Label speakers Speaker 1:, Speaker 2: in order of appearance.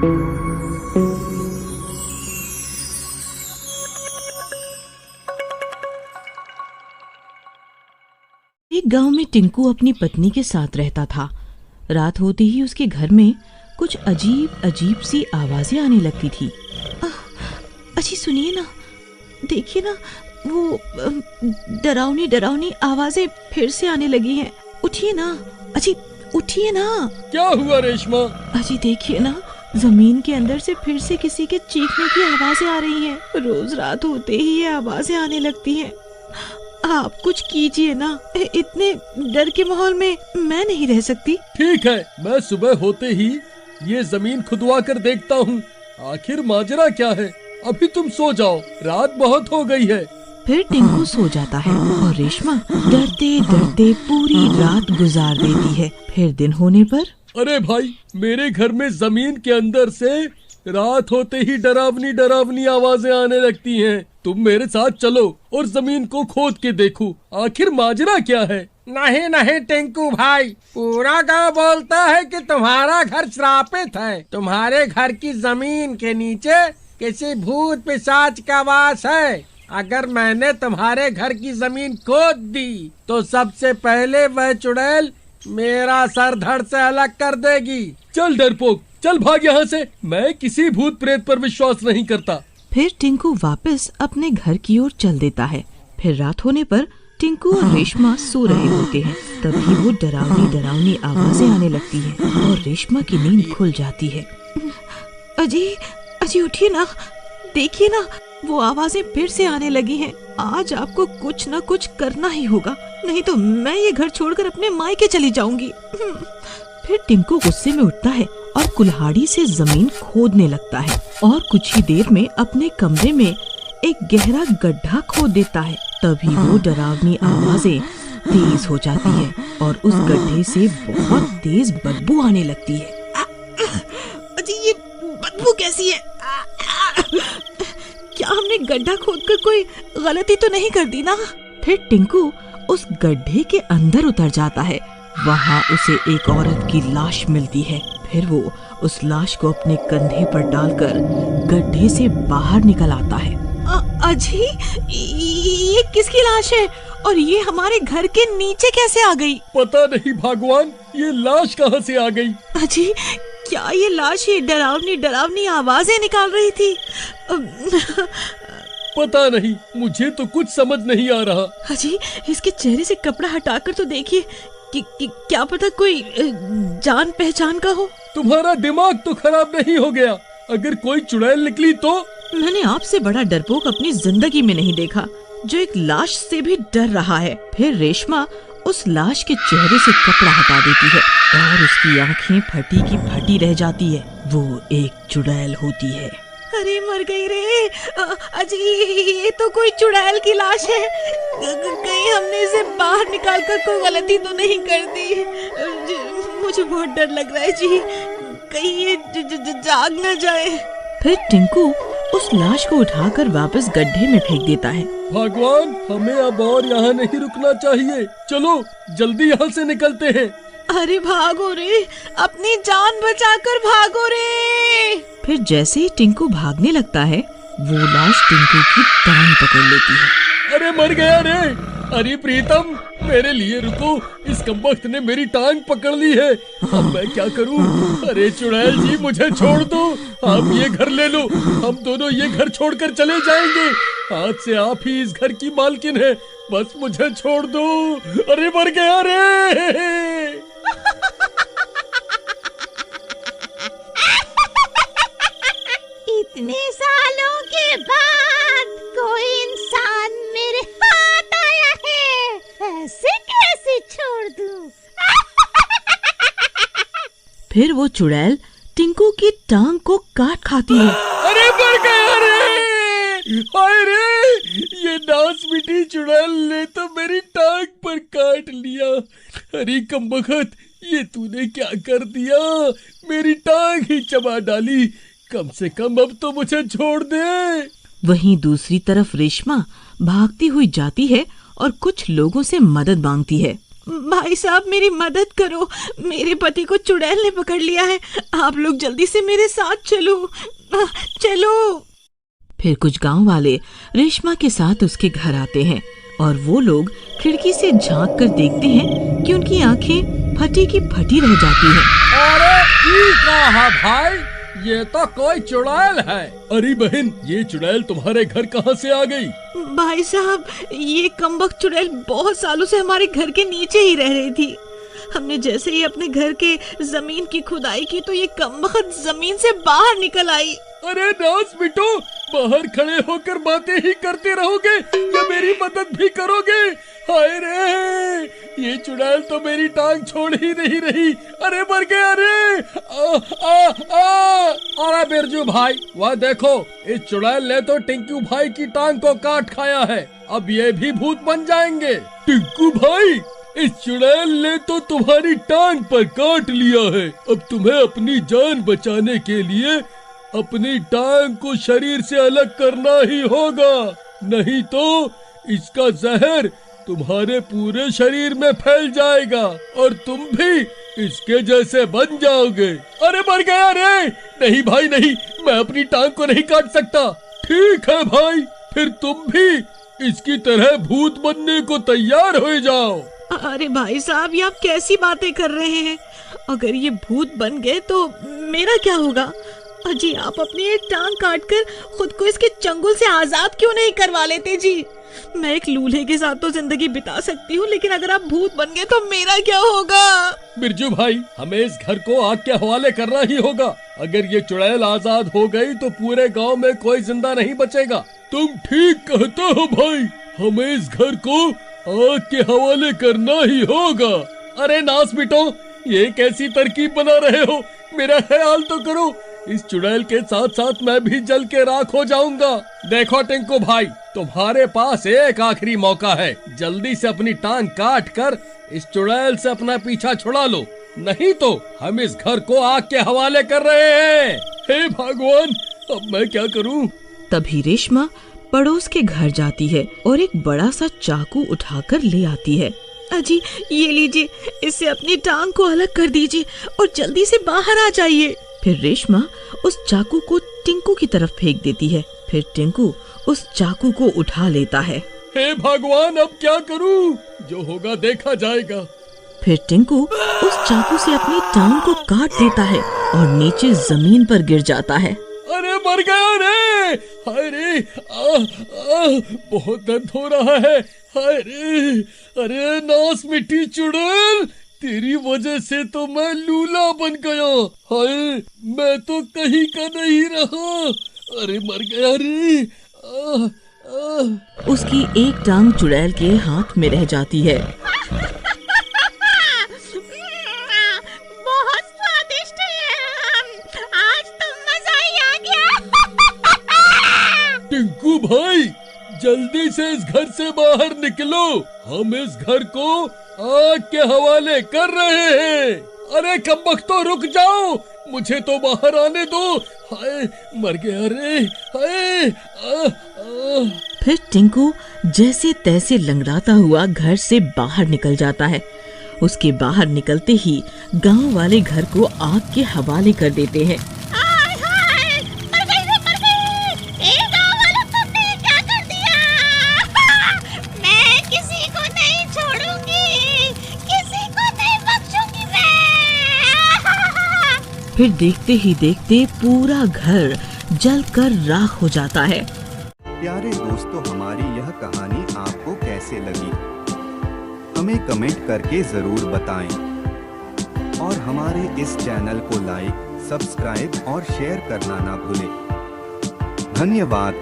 Speaker 1: एक गांव में टिंकू अपनी पत्नी के साथ रहता था। रात होते ही उसके घर में कुछ अजीब अजीब सी आवाजें आने लगती थी। अजी सुनिए ना, देखिए ना, वो डरावनी डरावनी आवाजें फिर से आने लगी हैं। उठिए ना अजी, उठिए ना।
Speaker 2: क्या हुआ रेशमा?
Speaker 1: अजी देखिए ना, जमीन के अंदर से फिर से किसी के चीखने की आवाजें आ रही हैं। रोज रात होते ही ये आवाजें आने लगती हैं। आप कुछ कीजिए ना, इतने डर के माहौल में मैं नहीं रह सकती।
Speaker 2: ठीक है, मैं सुबह होते ही ये जमीन खुदवा कर देखता हूँ, आखिर माजरा क्या है। अभी तुम सो जाओ, रात बहुत हो गई है।
Speaker 1: फिर टिंकू सो जाता है और रेशमा डरते डरते पूरी रात गुजार देती है। फिर दिन होने पर,
Speaker 2: अरे भाई, मेरे घर में जमीन के अंदर से रात होते ही डरावनी डरावनी आवाजें आने लगती हैं। तुम मेरे साथ चलो और जमीन को खोद के देखो, आखिर माजरा क्या है।
Speaker 3: नहीं नहीं टिंकू भाई, पूरा गांव बोलता है कि तुम्हारा घर श्रापित है। तुम्हारे घर की जमीन के नीचे किसी भूत पिशाच का वास है। अगर मैंने तुम्हारे घर की जमीन खोद दी तो सबसे पहले वह चुड़ैल मेरा सर धड़ से अलग कर देगी।
Speaker 2: चल डरपोक, चल भाग यहाँ से। मैं किसी भूत प्रेत पर विश्वास नहीं करता।
Speaker 1: फिर टिंकू वापस अपने घर की ओर चल देता है। फिर रात होने पर टिंकू और रेशमा सो रहे होते हैं। तभी वो डरावनी डरावनी आवाजें आने लगती हैं और रेशमा की नींद खुल जाती है। अजी अजी उठिए ना, देखिए ना, वो आवाजें फिर से आने लगी हैं। आज आपको कुछ न कुछ करना ही होगा, नहीं तो मैं ये घर छोड़कर अपने मायके चली जाऊंगी। फिर टिंकू गुस्से में उठता है और कुल्हाड़ी से जमीन खोदने लगता है और कुछ ही देर में अपने कमरे में एक गहरा गड्ढा खोद देता है। तभी वो डरावनी आवाजें तेज हो जाती है और उस गड्ढे से बहुत तेज बदबू आने लगती है। अजी ये बदबू कैसी है? क्या हमने गड्ढा खोदकर कोई गलती तो नहीं कर दी ना? फिर टिंकू उस गड्ढे के अंदर उतर जाता है। वहाँ उसे एक औरत की लाश मिलती है। फिर वो उस लाश को अपने कंधे पर डालकर गड्ढे से बाहर निकल आता है। अजी ये किसकी लाश है और ये हमारे घर के नीचे कैसे आ गई?
Speaker 2: पता नहीं भगवान, ये लाश कहाँ से आ गई।
Speaker 1: अजी क्या ये लाश ये डरावनी डरावनी आवाजें निकाल रही थी?
Speaker 2: पता नहीं, मुझे तो कुछ समझ नहीं आ रहा।
Speaker 1: अजी इसके चेहरे से कपड़ा हटाकर तो देखिए कि क्या पता कोई जान पहचान का हो।
Speaker 2: तुम्हारा दिमाग तो खराब नहीं हो गया? अगर कोई चुड़ैल निकली तो?
Speaker 1: मैंने आपसे बड़ा डरपोक अपनी जिंदगी में नहीं देखा, जो एक लाश से भी डर रहा है। फिर रेशमा उस लाश के चेहरे से कपड़ा हटा देती है और उसकी आंखें फटी की फटी रह जाती है। वो एक चुड़ैल होती है। अरे मर गई रे अजी, ये तो कोई चुड़ैल की लाश है। कहीं हमने इसे बाहर निकालकर कोई गलती तो नहीं कर दी? मुझे बहुत डर लग रहा है जी, कहीं ये जाग न जाए। फिर टिंकू उस लाश को उठाकर वापस गड्ढे में फेंक देता है।
Speaker 2: भगवान, हमें अब और यहाँ नहीं रुकना चाहिए। चलो जल्दी यहाँ से निकलते हैं।
Speaker 1: अरे भागो रे, अपनी जान बचाकर भागो रे। फिर जैसे ही टिंकू भागने लगता है, वो लाश टिंकू की टांग पकड़ लेती है।
Speaker 2: अरे मर गया रे। अरे प्रीतम, मेरे लिए रुको, इस कमबख्त ने मेरी टांग पकड़ ली है। अब मैं क्या करूं? अरे चुड़ैल जी, मुझे छोड़ दो। आप ये घर ले लो, हम दोनों ये घर छोड़कर चले जाएंगे। आज से आप ही इस घर की मालकिन है, बस मुझे छोड़ दो। अरे मर गया रे।
Speaker 4: इतने सालों के बाद कोई इंसान मेरे हाथ आया है, ऐसे कैसे छोड़ दूं?
Speaker 1: फिर वो चुड़ैल टिंकू की टांग को काट खाती है।
Speaker 2: अरे मर गया रे। हाय रे, ये नास मिठी चुड़ैल ने तो मेरी टांग पर काट लिया। अरे कमबख्त, ये तूने क्या कर दिया? मेरी टांग ही चबा डाली। कम से कम अब तो मुझे छोड़ दे।
Speaker 1: वहीं दूसरी तरफ रेशमा भागती हुई जाती है और कुछ लोगों से मदद मांगती है। भाई साहब मेरी मदद करो, मेरे पति को चुड़ैल ने पकड़ लिया है, आप लोग जल्दी से मेरे साथ चलो, चलो। फिर कुछ गांव वाले रेशमा के साथ उसके घर आते हैं और वो लोग खिड़की से झांक कर देखते हैं कि उनकी आंखें फटी की फटी रह जाती हैं।
Speaker 3: अरे ये क्या है भाई, ये तो कोई चुड़ैल है।
Speaker 2: अरे बहन, ये चुड़ैल तुम्हारे घर कहाँ से आ गई?
Speaker 1: भाई साहब ये कमबख्त चुड़ैल बहुत सालों से हमारे घर के नीचे ही रह रही थी। हमने जैसे ही अपने घर के जमीन की खुदाई की तो ये कमबख्त जमीन से बाहर निकल आई।
Speaker 2: अरे नाज बिटो, बाहर खड़े होकर बातें ही करते रहोगे या मेरी मदद भी करोगे? हाय रे, ये चुड़ैल तो मेरी टांग छोड़ ही नहीं रही। अरे मर गया रे।
Speaker 3: अरे बिरजू भाई, वह देखो, इस चुड़ैल ने तो टिंकू भाई की टांग को काट खाया है, अब ये भी भूत बन जाएंगे।
Speaker 2: टिंकू भाई, इस चुड़ैल ने तो तुम्हारी टांग पर काट लिया है। अब तुम्हें अपनी जान बचाने के लिए अपनी टांग को शरीर से अलग करना ही होगा, नहीं तो इसका जहर तुम्हारे पूरे शरीर में फैल जाएगा और तुम भी इसके जैसे बन जाओगे। अरे मर गया रे। नहीं भाई नहीं, मैं अपनी टांग को नहीं काट सकता। ठीक है भाई, फिर तुम भी इसकी तरह भूत बनने को तैयार हो जाओ।
Speaker 1: अरे भाई साहब, ये आप कैसी बातें कर रहे हैं? अगर ये भूत बन गए तो मेरा क्या होगा? अजी आप अपनी ये टांग काटकर खुद को इसके चंगुल से आजाद क्यों नहीं करवा लेते जी? मैं एक लूल्हे के साथ तो जिंदगी बिता सकती हूँ, लेकिन अगर आप भूत बन गए तो मेरा क्या होगा?
Speaker 2: बिरजू भाई, हमें इस घर को आग के हवाले करना ही होगा। अगर ये चुड़ैल आजाद हो गई तो पूरे गांव में कोई जिंदा नहीं बचेगा। तुम ठीक कहते हो भाई, हमें इस घर को आग के हवाले करना ही होगा। अरे नास बिटो, ये कैसी तरकीब बना रहे हो? मेरा ख्याल तो करो, इस चुड़ैल के साथ साथ मैं भी जल के राख हो जाऊंगा।
Speaker 3: देखो टिंकू भाई, तुम्हारे पास एक आखिरी मौका है, जल्दी से अपनी टांग काट कर इस चुड़ैल से अपना पीछा छुड़ा लो, नहीं तो हम इस घर को आग के हवाले कर रहे हैं।
Speaker 2: हे भगवान, अब मैं क्या करूं?
Speaker 1: तभी रेशमा पड़ोस के घर जाती है और एक बड़ा सा चाकू उठाकर ले आती है। अजी ये लीजिए, इससे अपनी टांग को अलग कर दीजिए और जल्दी से बाहर आ जाइए। फिर रेशमा उस चाकू को टिंकू की तरफ फेंक देती है। फिर टिंकू उस चाकू को उठा लेता है।
Speaker 2: हे भगवान, अब क्या करूं? जो होगा देखा जाएगा।
Speaker 1: फिर टिंकू उस चाकू से अपनी टांग को काट देता है और नीचे जमीन पर गिर जाता है।
Speaker 2: अरे मर गया रे। हाय रे, बहुत दर्द हो रहा है। हाय रे, अरे नास मिट्टी चुड़ैल, तेरी वजह से तो मैं लूला बन गया। हाय, मैं तो कहीं का नहीं रहा। अरे मर गया रे।
Speaker 1: उसकी एक टांग चुड़ैल के हाथ में रह जाती है।
Speaker 4: बहुत स्वादिष्ट है, आज तो मजा ही आ गया।
Speaker 2: टिंकू भाई, जल्दी से इस घर से बाहर निकलो, हम इस घर को आग के हवाले कर रहे हैं। अरे कमबख्तो, रुक जाओ, मुझे तो बाहर आने दो। हाय, मर गया रे। हाय।
Speaker 1: फिर टिंकू जैसे तैसे लंगड़ाता हुआ घर से बाहर निकल जाता है। उसके बाहर निकलते ही गांव वाले घर को आग के हवाले कर देते हैं। फिर देखते ही देखते पूरा घर जलकर राख हो जाता है।
Speaker 5: प्यारे दोस्तों, हमारी यह कहानी आपको कैसे लगी हमें कमेंट करके जरूर बताएं और हमारे इस चैनल को लाइक, सब्सक्राइब और शेयर करना ना भूलें। धन्यवाद।